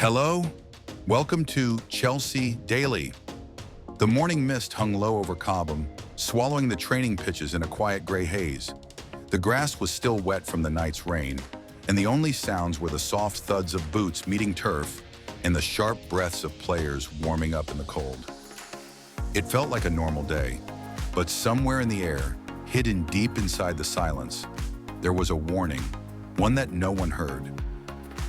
Hello, welcome to Chelsea Daily. The morning mist hung low over Cobham, swallowing the training pitches in a quiet gray haze. The grass was still wet from the night's rain, and the only sounds were the soft thuds of boots meeting turf and the sharp breaths of players warming up in the cold. It felt like a normal day, but somewhere in the air, hidden deep inside the silence, there was a warning, one that no one heard.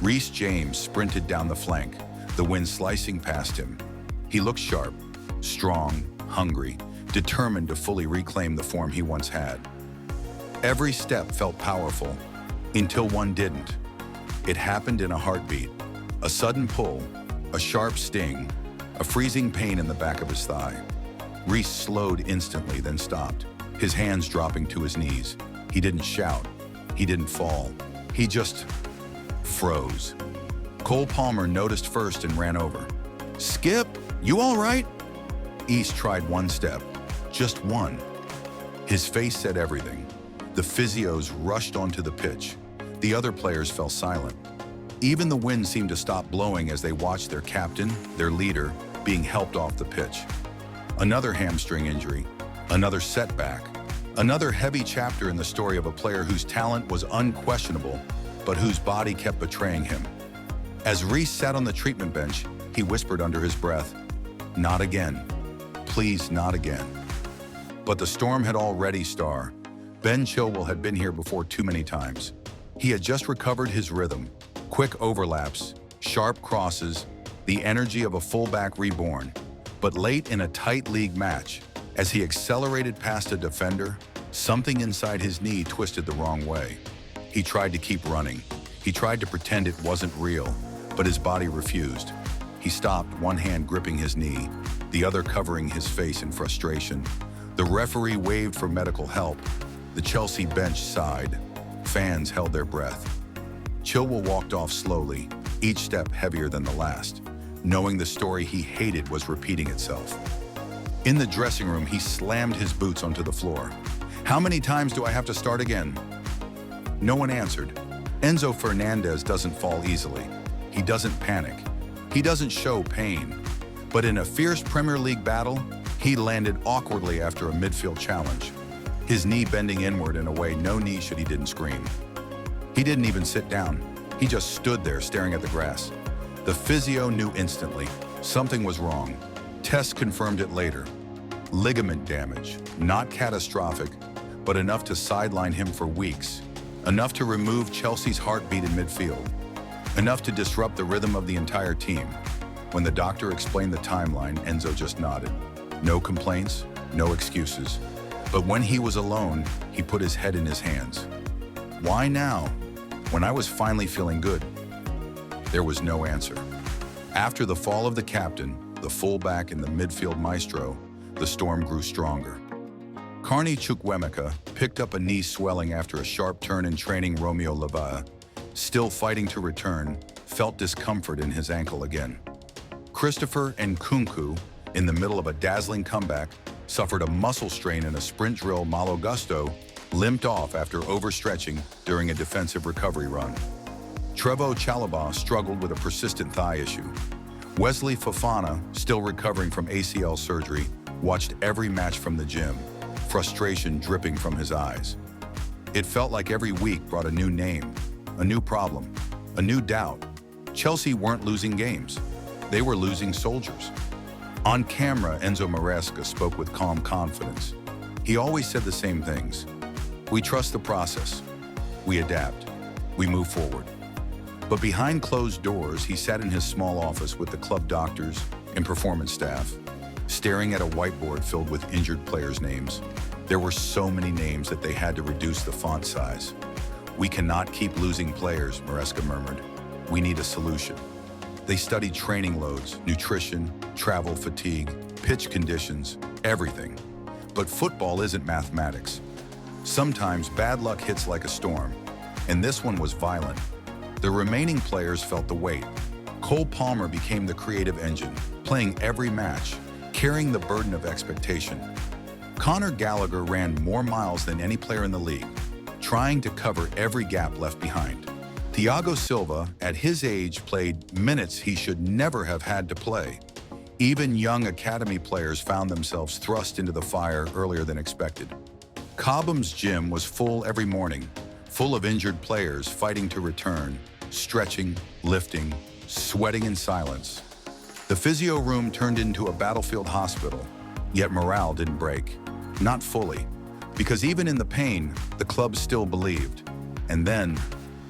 Reece James sprinted down the flank, the wind slicing past him. He looked sharp, strong, hungry, determined to fully reclaim the form he once had. Every step felt powerful, until one didn't. It happened in a heartbeat. A sudden pull, a sharp sting, a freezing pain in the back of his thigh. Reece slowed instantly, then stopped, his hands dropping to his knees. He didn't shout. He didn't fall. He just froze. Cole Palmer noticed first and ran over. "Skip, you all right?" East tried one step, just one. His face said everything. The physios rushed onto the pitch. The other players fell silent. Even the wind seemed to stop blowing as they watched their captain, their leader, being helped off the pitch. Another hamstring injury, another setback, another heavy chapter in the story of a player whose talent was unquestionable, but whose body kept betraying him. As Reece sat on the treatment bench, he whispered under his breath, "Not again. Please, not again." But the storm had already started. Ben Chilwell had been here before too many times. He had just recovered his rhythm, quick overlaps, sharp crosses, the energy of a fullback reborn. But late in a tight league match, as he accelerated past a defender, something inside his knee twisted the wrong way. He tried to keep running. He tried to pretend it wasn't real, but his body refused. He stopped, one hand gripping his knee, the other covering his face in frustration. The referee waved for medical help. The Chelsea bench sighed. Fans held their breath. Chilwell walked off slowly, each step heavier than the last, knowing the story he hated was repeating itself. In the dressing room, he slammed his boots onto the floor. "How many times do I have to start again?" No one answered. Enzo Fernandez doesn't fall easily. He doesn't panic. He doesn't show pain. But in a fierce Premier League battle, he landed awkwardly after a midfield challenge, his knee bending inward in a way no knee should. He didn't scream. He didn't even sit down. He just stood there staring at the grass. The physio knew instantly something was wrong. Tests confirmed it later. Ligament damage, not catastrophic, but enough to sideline him for weeks. Enough to remove Chelsea's heartbeat in midfield. Enough to disrupt the rhythm of the entire team. When the doctor explained the timeline, Enzo just nodded. No complaints, no excuses. But when he was alone, he put his head in his hands. Why now? When I was finally feeling good? There was no answer. After the fall of the captain, the fullback and the midfield maestro, the storm grew stronger. Carney Chukwuemeka picked up a knee swelling after a sharp turn in training. Romeo Lavia, still fighting to return, felt discomfort in his ankle again. Christopher Nkunku, in the middle of a dazzling comeback, suffered a muscle strain in a sprint drill. Malo Gusto limped off after overstretching during a defensive recovery run. Trevoh Chalobah struggled with a persistent thigh issue. Wesley Fofana, still recovering from ACL surgery, watched every match from the gym, frustration dripping from his eyes. It felt like every week brought a new name, a new problem, a new doubt. Chelsea weren't losing games. They were losing soldiers. On camera, Enzo Maresca spoke with calm confidence. He always said the same things. "We trust the process. We adapt. We move forward." But behind closed doors, he sat in his small office with the club doctors and performance staff, staring at a whiteboard filled with injured players' names. There were so many names that they had to reduce the font size. "We cannot keep losing players," Maresca murmured. "We need a solution." They studied training loads, nutrition, travel fatigue, pitch conditions, everything. But football isn't mathematics. Sometimes bad luck hits like a storm, and this one was violent. The remaining players felt the weight. Cole Palmer became the creative engine, playing every match, carrying the burden of expectation. Conor Gallagher ran more miles than any player in the league, trying to cover every gap left behind. Thiago Silva, at his age, played minutes he should never have had to play. Even young academy players found themselves thrust into the fire earlier than expected. Cobham's gym was full every morning, full of injured players fighting to return, stretching, lifting, sweating in silence. The physio room turned into a battlefield hospital, yet morale didn't break. Not fully, because even in the pain, the club still believed. And then,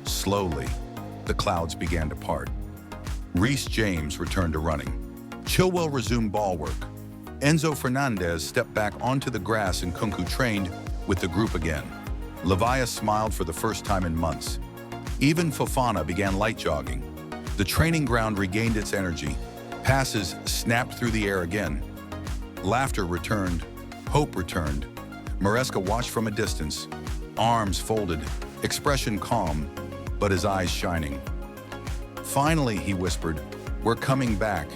slowly, the clouds began to part. Reece James returned to running. Chilwell resumed ball work. Enzo Fernandez stepped back onto the grass and Kunku trained with the group again. Lavia smiled for the first time in months. Even Fofana began light jogging. The training ground regained its energy. Passes snapped through the air again. Laughter returned. Hope returned. Maresca watched from a distance, arms folded, expression calm, but his eyes shining. Finally, he whispered, "We're coming back."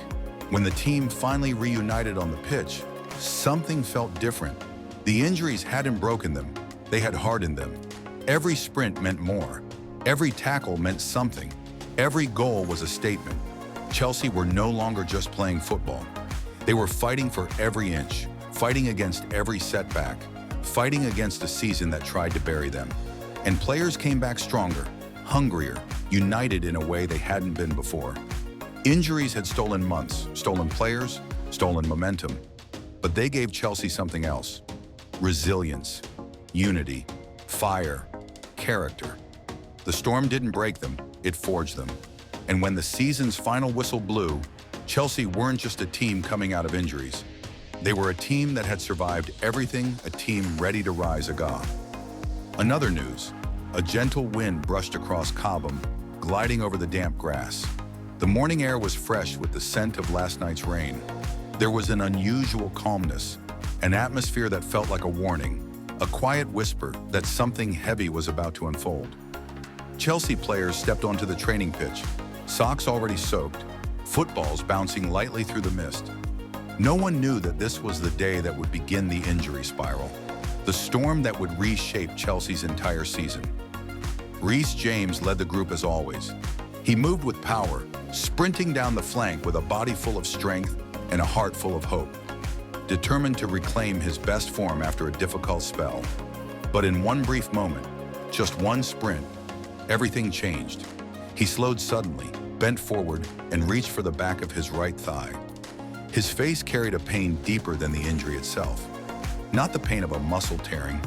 When the team finally reunited on the pitch, something felt different. The injuries hadn't broken them, they had hardened them. Every sprint meant more. Every tackle meant something. Every goal was a statement. Chelsea were no longer just playing football. They were fighting for every inch, fighting against every setback, fighting against a season that tried to bury them. And players came back stronger, hungrier, united in a way they hadn't been before. Injuries had stolen months, stolen players, stolen momentum. But they gave Chelsea something else: resilience, unity, fire, character. The storm didn't break them, it forged them. And when the season's final whistle blew, Chelsea weren't just a team coming out of injuries. They were a team that had survived everything, a team ready to rise again. Another news: a gentle wind brushed across Cobham, gliding over the damp grass. The morning air was fresh with the scent of last night's rain. There was an unusual calmness, an atmosphere that felt like a warning, a quiet whisper that something heavy was about to unfold. Chelsea players stepped onto the training pitch, socks already soaked, footballs bouncing lightly through the mist. No one knew that this was the day that would begin the injury spiral, the storm that would reshape Chelsea's entire season. Reece James led the group as always. He moved with power, sprinting down the flank with a body full of strength and a heart full of hope, determined to reclaim his best form after a difficult spell. But in one brief moment, just one sprint, everything changed. He slowed suddenly, bent forward, and reached for the back of his right thigh. His face carried a pain deeper than the injury itself. Not the pain of a muscle tearing,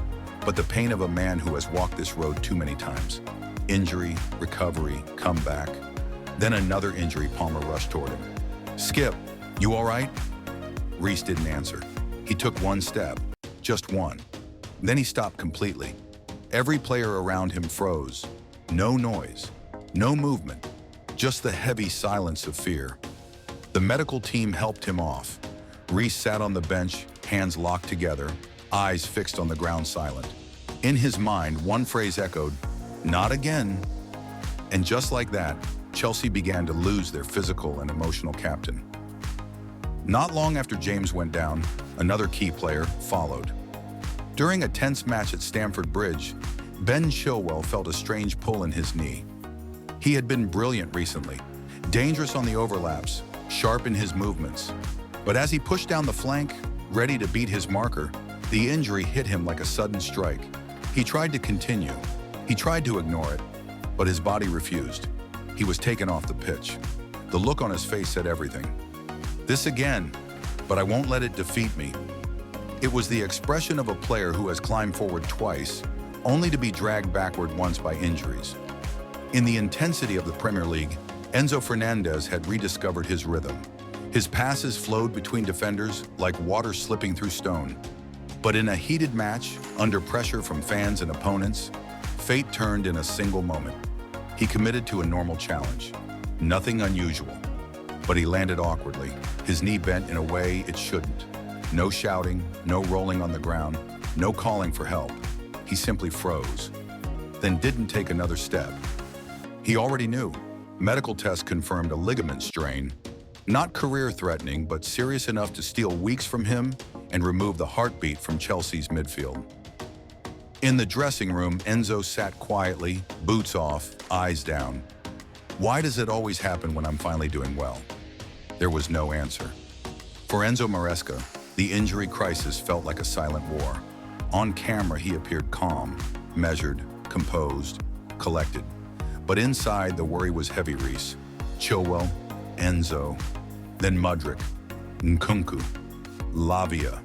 but the pain of a man who has walked this road too many times. Injury, recovery, comeback. Then another injury. Palmer rushed toward him. "Skip, you all right?" Reece didn't answer. He took one step, just one. Then he stopped completely. Every player around him froze. No noise, no movement, just the heavy silence of fear. The medical team helped him off. Reece sat on the bench, hands locked together, eyes fixed on the ground, silent. In his mind, one phrase echoed, "Not again." And just like that, Chelsea began to lose their physical and emotional captain. Not long after James went down, another key player followed. During a tense match at Stamford Bridge, Ben Chilwell felt a strange pull in his knee. He had been brilliant recently, dangerous on the overlaps, sharp in his movements. But as he pushed down the flank, ready to beat his marker, the injury hit him like a sudden strike. He tried to continue. He tried to ignore it, but his body refused. He was taken off the pitch. The look on his face said everything. "This again, but I won't let it defeat me." It was the expression of a player who has climbed forward twice, only to be dragged backward once by injuries. In the intensity of the Premier League, Enzo Fernandez had rediscovered his rhythm. His passes flowed between defenders like water slipping through stone. But in a heated match, under pressure from fans and opponents, fate turned in a single moment. He committed to a normal challenge. Nothing unusual. But he landed awkwardly, his knee bent in a way it shouldn't. No shouting, no rolling on the ground, no calling for help. He simply froze, then didn't take another step. He already knew. Medical tests confirmed a ligament strain, not career-threatening, but serious enough to steal weeks from him and remove the heartbeat from Chelsea's midfield. In the dressing room, Enzo sat quietly, boots off, eyes down. Why does it always happen when I'm finally doing well? There was no answer. For Enzo Maresca, the injury crisis felt like a silent war. On camera, he appeared calm, measured, composed, collected. But inside, the worry was heavy. Reese, Chilwell, Enzo, then Mudryk, Nkunku, Lavia.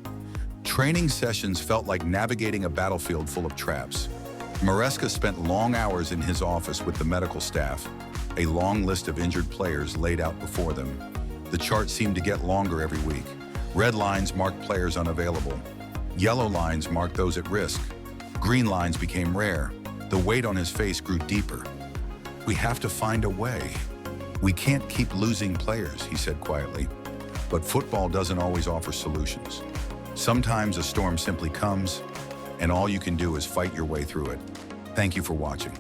Training sessions felt like navigating a battlefield full of traps. Maresca spent long hours in his office with the medical staff, a long list of injured players laid out before them. The chart seemed to get longer every week. Red lines marked players unavailable. Yellow lines marked those at risk. Green lines became rare. The weight on his face grew deeper. We have to find a way. We can't keep losing players, he said quietly. But football doesn't always offer solutions. Sometimes a storm simply comes, and all you can do is fight your way through it. Thank you for watching.